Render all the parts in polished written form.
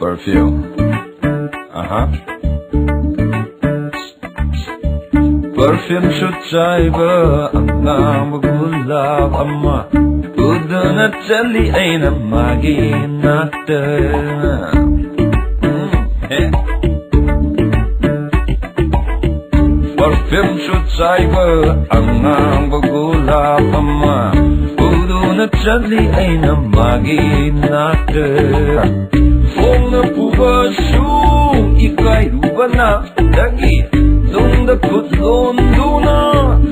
perfume. Perfume should driver ang magulab ama. Udo na chali ay na maging natin. Perfume should driver ang magulab ama. Udo na chali ay na maging natin. Kung napubasyo, ika'y lupa na lagi. Nung naputloon doon na,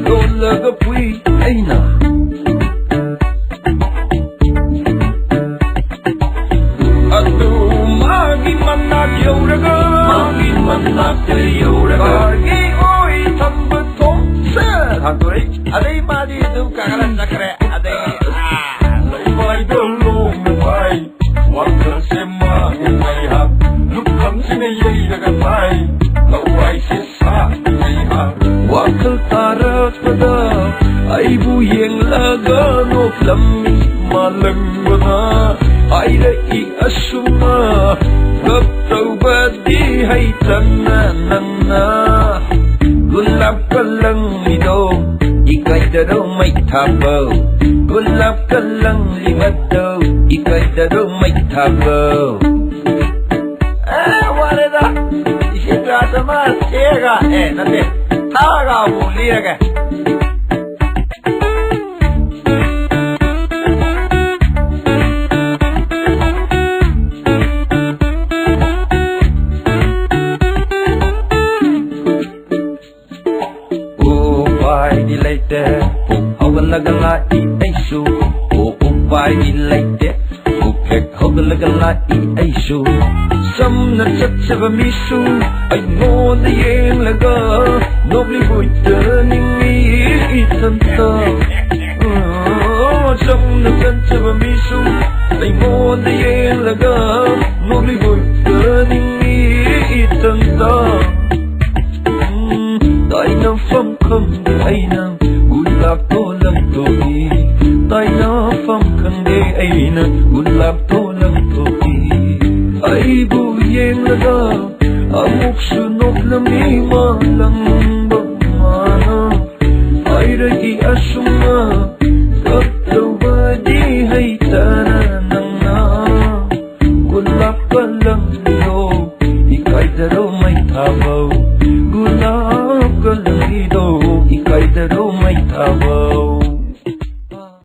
lola kapoy ay na. At magi manak yauraga, magi manak yauraga. Kagi oy tambutong sa hatoy. Aday madi dum kakalan sakre, aday lay dolong bay. Waktu semua ngayap, lukang sinayay nagatay. Laway sisa ngayap. Waktu tarat pada, ay buyeng laganok lami malang wana. Ay rai asuma, kaptaw ba di hay tananan na. Gulap ka lang ito, ika'y darong may tabaw. Gulap ka lang limat daw, ika'y darong may tabaw. Wala na, isidra sa mas, ega, nati, taga mo, liyaga. Hogalagalai aisu, upai ilaite, upek hogalagalai aisu. Sam na chatsava misu, ay mo na yeng laga, nobli buita ningi itanta. Sam na chatsava misu, ay mo na yeng laga, nobli buita ningi itanta. Tay na pham kham ay na. Gulab to lang to i, tay na pham khang de ay na. Gulab to lang to i, ay buyeng laga, amok sunok na may malang bagmana. Ay ragi asunga, kaptaw ba di hay